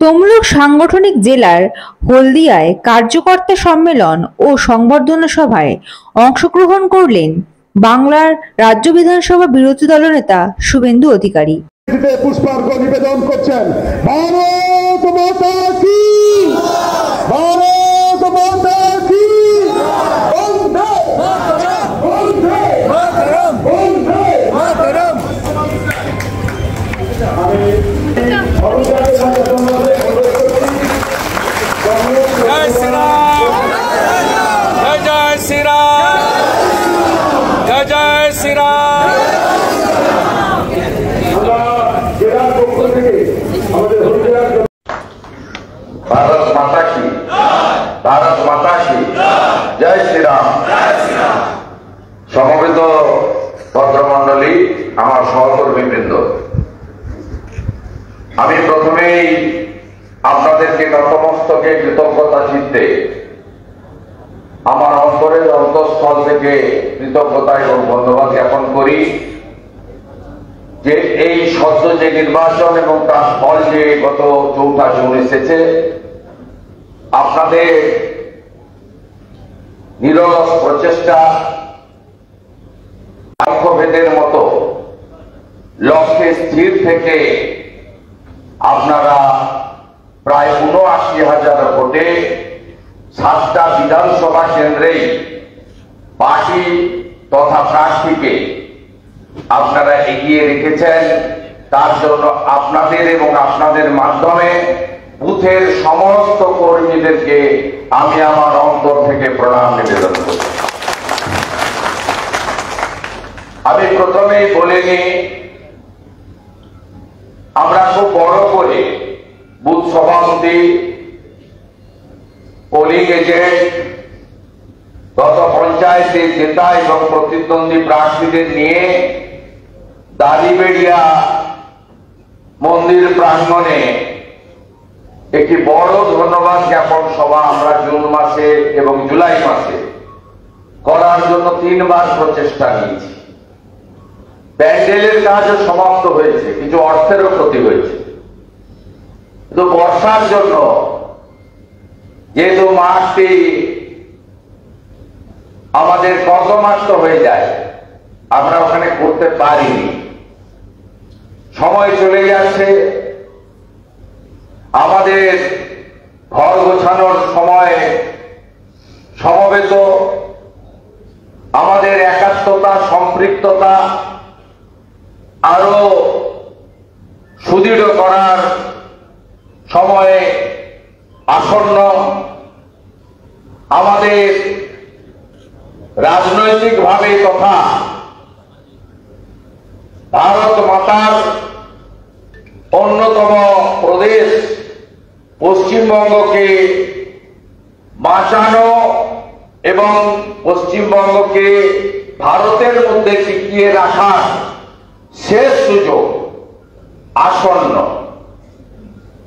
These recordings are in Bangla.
তমলুক সাংগঠনিক জেলার হলদিয়ায় কার্যকর্তা সম্মেলন ও সংবর্ধনা সভায় অংশগ্রহণ করলেন বাংলার রাজ্য বিধানসভা বিরোধী দলনেতা শুভেন্দু অধিকারী। পুষ্পার্ঘ্য নিবেদন করছেন। ভারত মাতা কি, ভারত মাতা কি, বন্দে মাতরম, বন্দে মাতরম, বন্দে মাতরম। জয় শ্রীরাম, জয় জয় শ্রীরাম, জয় জয় শ্রীরাম। भारत माता की, भारत माता की जय श्री राम। समवेत भद्रमंडली आमार सहकर्मीबृंद, आमी प्रथमेई आपनादेरके नतमस्तके कृतज्ञता चित्ते आमार अंतरेर अंतःस्थल थेके कृतज्ञता एवं धन्यवाद ज्ञापन करी যে এই সদ্য যে নির্বাচন এবং তার ফল যে গত 4 জুন এসেছে, আপনাদের নিরলস প্রচেষ্টা, লক্ষ্যভেদের মতো লক্ষ্যে স্থির থেকে আপনারা প্রায় ৭৯,০০০ ভোটে 7টা বিধানসভা কেন্দ্রেই পার্টি তথা প্রার্থীকে আপনারা এগিয়ে রেখেছেন। তার জন্য আপনাদের এবং আপনাদের মাধ্যমে বুথের সমস্ত কর্মীদেরকে আমি আমার অন্তর থেকে প্রণাম নিবেদন করি। আমি প্রথমেই বলে নিই, আমরা খুব বড় করে বুথ সভাপতি, পোলিং এজেন্ট, গত পঞ্চায়েতে জেতা এবং প্রতিদ্বন্দ্বী প্রার্থীদের নিয়ে দাড়িবেড়িয়া মন্দির প্রাঙ্গণে একটি বড় ধন্যবাদ জ্ঞাপন সভা আমরা জুন মাসে এবং জুলাই মাসে করার জন্য 3 বার প্রচেষ্টা নিয়েছি। প্যান্ডেলের কাজও সমাপ্ত হয়েছে, কিছু অর্থেরও ক্ষতি হয়েছে, কিন্তু বর্ষার জন্য যেহেতু মাঠটি আমাদের কর্দমাক্ত হয়ে যায়, আমরা ওখানে করতে পারিনি। সময় চলে যাচ্ছে, আমাদের ঘর গোছানোর সময় সমবেত আমাদের একাত্মতা, সম্পৃক্ততা আরো সুদৃঢ় করার সময়ে আসন্ন। আমাদের রাজনৈতিকভাবে তথা ভারত মাতার অন্যতম প্রদেশ পশ্চিমবঙ্গকে বাঁচানো এবং পশ্চিমবঙ্গকে ভারতের মধ্যে টিকিয়ে রাখার শেষ সুযোগ আসন্ন।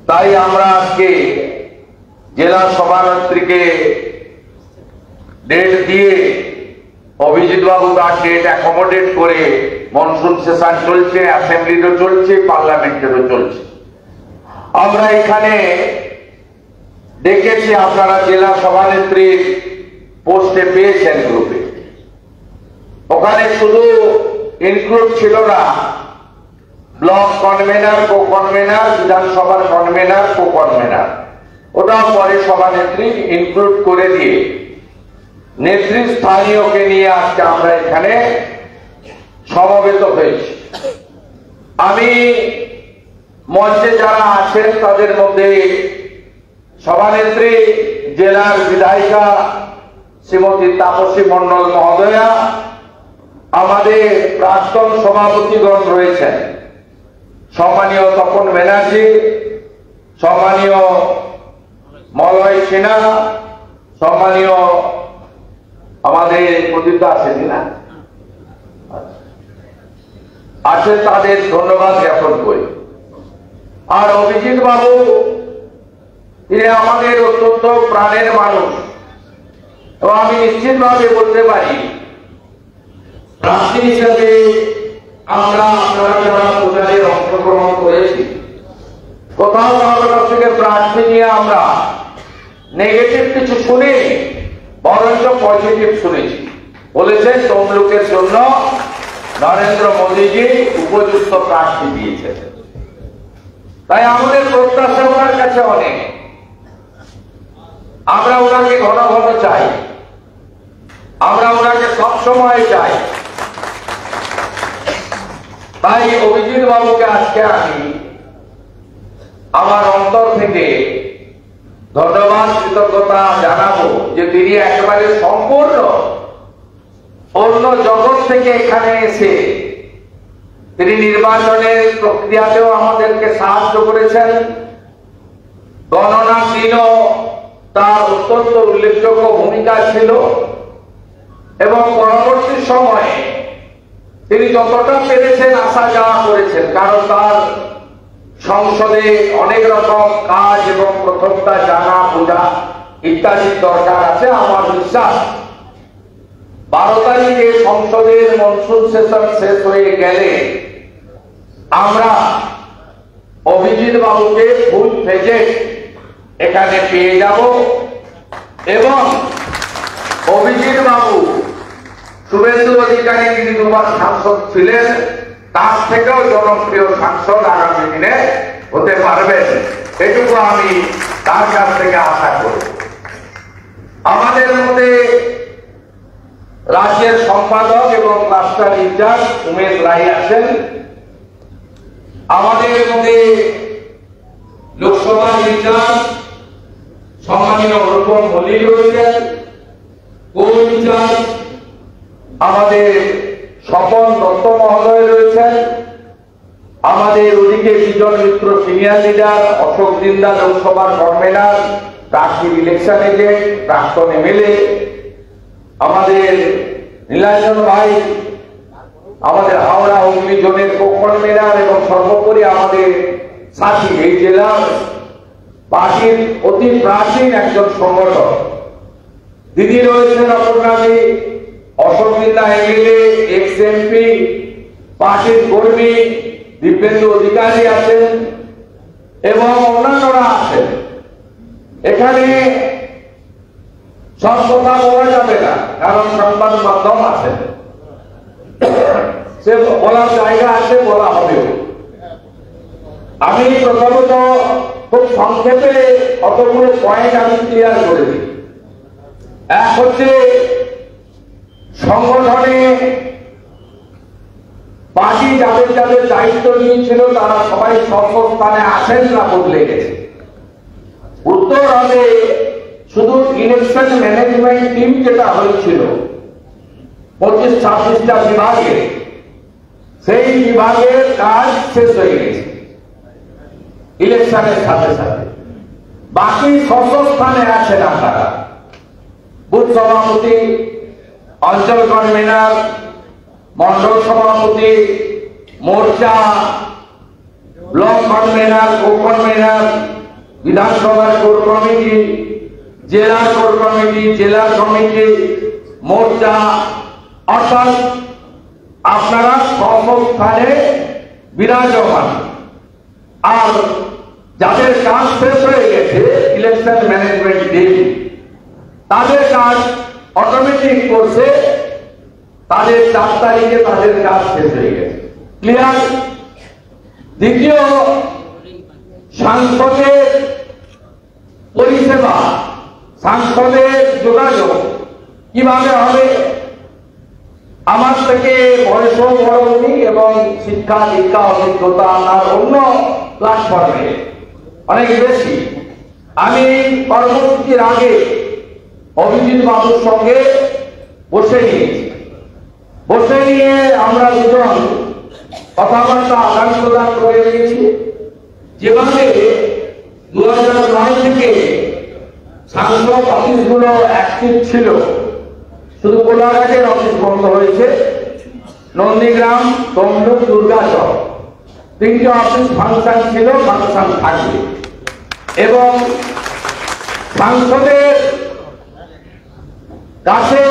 তাই আমরা আজকে জেলা সভানেত্রীকে ডেট দিয়ে, অভিজিৎ বাবু তার ডেট অ্যাকোমোডেট করে, মনসুন সেশন চলছে, অ্যাসেম্বলিরও চলছে, পার্লামেন্টেরও চলছে, আমরা এখানে দেখেছি। আপনারা জেলা সভানেত্রীর পোস্টে পেয়েছেন গ্রুপে, ওখানে শুধু ইনক্লুড ছিল না ব্লক কনভেনার, কো কনভেনার, বিধানসভার কনভেনার, কো কনভেনার, ওটা পরে সভানেত্রী ইনক্লুড করে দিয়ে নেতৃস্থানীয়কে নিয়ে আজকে আমরা এখানে সমবেত হয়েছি। আমি মঞ্চে যারা আছেন তাদের মধ্যে সভানেত্রী, জেলার বিধায়িকা শ্রীমতী তাপসী মণ্ডল মহোদয়া, আমাদের প্রাক্তন সভাপতিগণ রয়েছেন, সম্মানীয় তপন ব্যানার্জি, সম্মানীয় মলয় সিনহা, সম্মানীয় আমাদের প্রদীপ আছেন না আছে, তাদের ধন্যবাদ জ্ঞাপন করি। আর অভিজিৎ বাবু, তিনি আমাদের অত্যন্ত প্রাণের মানুষ, এবং আমি নিশ্চিতভাবে বলতে পারি প্রার্থী হিসেবে আমরা আপনারা যারা প্রচারে অংশগ্রহণ করেছি, কোথাও কারোর কাছ থেকে আমরা নেগেটিভ কিছু শুনি, বরঞ্চ পজিটিভ শুনেছি। বলেছেন তমলুকের জন্য নরেন্দ্র মোদীজি উপযুক্ত প্রার্থী দিয়েছেন। তাই আমাদের প্রত্যাশা ওনার কাছে অনেক, আমরা ওনাকে ঘন ঘন চাই, আমরা ওনাকে সবসময় চাই। তাই অভিজিৎ বাবুকে আজকে আমি আমার অন্তর থেকে ধন্যবাদ কৃতজ্ঞতা জানাবো যে তিনি একেবারে সম্পূর্ণ অন্য জগৎ থেকে এখানে এসে তিনি নির্বাচনের প্রক্রিয়াতেও আমাদেরকে সাহায্য করেছেন। গণনার দিনও তার অত্যন্ত উল্লেখযোগ্য ভূমিকা ছিল এবং পরবর্তী সময়ে তিনি যতটা পেরেছেন আসা যাওয়া করেছেন, কারণ তার সংসদে অনেক রকম কাজ এবং প্রথমটা জানা বোঝা ইত্যাদির দরকার আছে। আমার বিশ্বাস 12 তারিখে সংসদের মনসুন সেশন শেষ হয়ে গেলে আমরা অভিজিৎ বাবুকে ফুল ফেজে এখানে পেয়ে যাব এবং অভিজিৎ বাবু শুভেন্দু অধিকারী যিনি 2বার সাংসদ ছিলেন তার থেকেও জনপ্রিয় সাংসদ আগামী দিনে হতে পারবেন, এটুকু আমি তার কাছ থেকে আশা করি। আমাদের মধ্যে রাজ্যের সম্পাদক এবং ক্লাস্টার ইনচার্জ উমেশ রায় আছেন, আমাদের মধ্যে লোকসভা ইনচার্জ সম্মানীয় অনুপম মল্লিক রয়েছেন, কো ইনচার্জ আমাদের স্বপন দত্ত মহোদয় রয়েছেন, আমাদের ওদিকে বিজন মিত্র সিনিয়র লিডার, অশোক দিন্দা লোকসভার কনভেনার, প্রার্থী ইলেকশন এজেন্ট, প্রাক্তন এমএলএ, আমাদের নীলাঞ্জন ভাই আমাদের হাওড়া হুগলি জোনের কো-কনভেনার এবং সর্বোপরি আমাদের সাথী এই জেলার পার্টির অতি প্রাচীন একজন সংগঠক দিদি রয়েছেন অপর্ণাদি, Ashok Dinda MLA, ex MP, পার্টির কর্মী দিব্যেন্দু অধিকারী আছেন এবং অন্যান্যরা আছেন। এখানে সব কথা বলা যাবে না, কারণ সংবাদ মাধ্যম আছে, সে বলার জায়গা আছে, বলা হবে। আমি প্রথমত খুব সংক্ষেপে কতগুলো পয়েন্ট আমি ক্লিয়ার করে দিই। এক হচ্ছে সংগঠনে পার্টি যাদের যাদের দায়িত্ব নিয়েছিল তারা সবাই স্থানে আসেন না, বদলে গেছে। উত্তর হবে শুধু ইলেকশন ম্যানেজমেন্ট টিম যেটা হয়েছিল 25-26টা বিভাগে, সেই বিভাগের কাজ শেষ হয়ে গেছে ইলেকশনের সাথে সাথে। বাকি 600 স্থানে আছেন আপনারা, বুথ সভাপতি, অঞ্চল কনভেনার, মন্ডল সভাপতি, মোর্চা, ব্লক কনভেনার, কো-কনভেনার, বিধানসভার কোর কমিটি, জেলার কোর কমিটি, জেলা কমিটি, মোর্চা, অর্থাৎ আপনারা স্থানে বিরাজমান। আর যাদের কাজ শেষ হয়ে গেছে ইলেকশন ম্যানেজমেন্ট টিম, তাদের কাজ অটোমেটিক করছে, তাদের 4 তারিখে তাদের কাজ শেষ হয়ে গেছে। ক্লিয়ার? দ্বিতীয়, সাংসদের পরিষেবা, সাংসদের যোগাযোগ কিভাবে হবে? আমার থেকে বয়সও বড় উনি এবং শিক্ষা দীক্ষা অভিজ্ঞতা আমার অন্য প্ল্যাটফর্মে অনেক বেশি। আমি কর্মসূচির আগে অভিজিৎ বাবুর সঙ্গে বসে নিয়ে আমরা দুজন কথাবার্তা আদান প্রদান করে নিয়েছি। যেভাবে 2009 থেকে সাংসদ অফিসগুলো অ্যাক্টিভ ছিল, শুধু কোলাঘাটের অফিস বন্ধ হয়েছে, নন্দীগ্রাম, তমলুক, দুর্গাচক 3টে অফিস ফাংশন ছিল, ফাংশন থাকবে এবং সাংসদের কাছে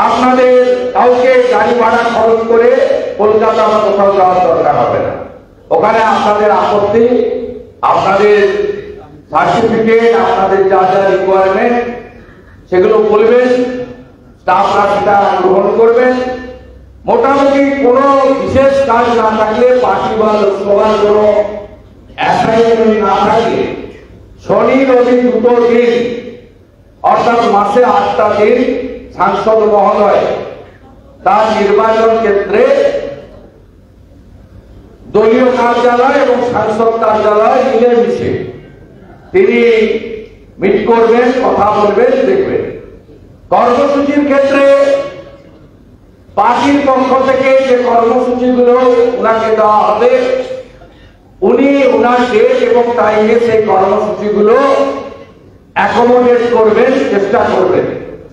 আপনাদের কাউকে গাড়ি ভাড়া খরচ করে কলকাতা বা কোথাও যাওয়ার দরকার হবে না। ওখানে আপনাদের আপত্তি, আপনাদের সার্টিফিকেট, আপনাদের যা যা রিকোয়ারমেন্ট সেগুলো বলবেন, স্টাফরা সেটা গ্রহণ করবেন। মোটামুটি কোনো বিশেষ কাজ না থাকলে, পার্টি বা লোকসভার কোনো অ্যাসাইনমেন্ট না থাকলে, শনি রবি দুটো দিন অর্থাৎ মাসে 8টা দিন সাংসদ মহোদয় তার নির্বাচন ক্ষেত্রে দলীয় কার্যালয় এবং সাংসদ কার্যালয় মিলেমিশে তিনি মিট করবেন, কথা বলবেন, দেখবেন। কর্মসূচির ক্ষেত্রে পার্টির পক্ষ থেকে যে কর্মসূচিগুলো ওনাকে দেওয়া হবে, উনি ওনার ডেট এবং টাইমে সেই কর্মসূচিগুলো অ্যাকোমোডেট করবেন, চেষ্টা করবেন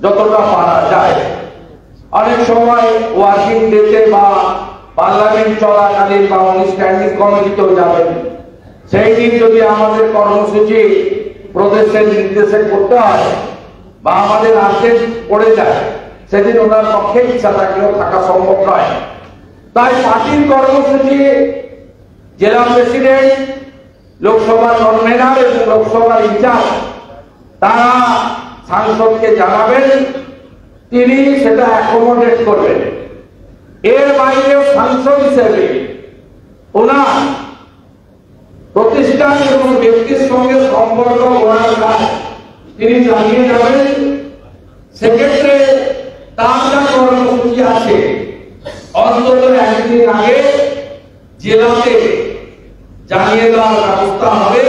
যতটা পারা যায়। অনেক সময় ওয়ার্কিং ডেতে বা পার্লামেন্ট চলাকালীন বা উনি স্ট্যান্ডিং কমিটিতেও যাবেন, সেই দিন যদি আমাদের কর্মসূচি প্রদেশের নির্দেশে করতে হয় বা আমাদের আর্জেন্ট পড়ে যায়, সেদিন ওনার পক্ষে ইচ্ছা থাকলেও থাকা সম্ভব নয়। তাই পার্টির কর্মসূচি জেলা প্রেসিডেন্ট, লোকসভা কনভেনার এবং লোকসভার ইনচার্জ তারা সাংসদকে জানাবেন, তিনি সেটা অ্যাকোমোডেট করবেন। এর বাইরেও সাংসদ হিসেবে ওনার প্রতিষ্ঠান এবং ব্যক্তির সঙ্গে সম্পর্ক ওনার কাজ তিনি জানিয়ে যাবেন। সেক্ষেত্রে তার যা কর্মসূচি আছে অন্তত একদিন আগে জেলাতে জানিয়ে দেওয়ার ব্যবস্থা হবে।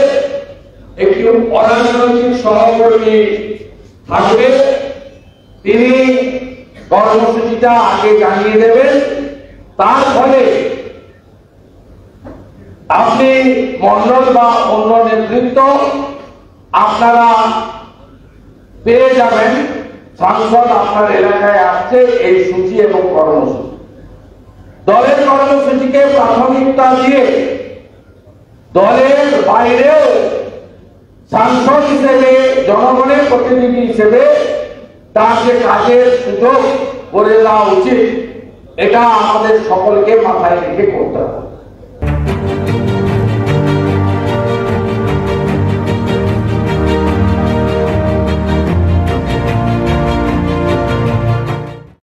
একটি অরাজনৈতিক সহকর্মী থাকবে, তিনি কর্মসূচিটা আগে জানিয়ে দেবেন। তার ফলে আপনি মন্ডল বা অন্য নেতৃত্ব আপনারা পেয়ে যাবেন, সাংসদ আপনার এলাকায় আসছে এই সূচি এবং কর্মসূচি। দলের কর্মসূচিকে প্রাথমিকতা দিয়ে দলের বাইরেও সাংসদ হিসেবে, জনগণের প্রতিনিধি হিসেবে তার যে কাজের সুযোগ করে দেওয়া উচিত, এটা আমাদের সকলকে মাথায় রেখে করতে হবে।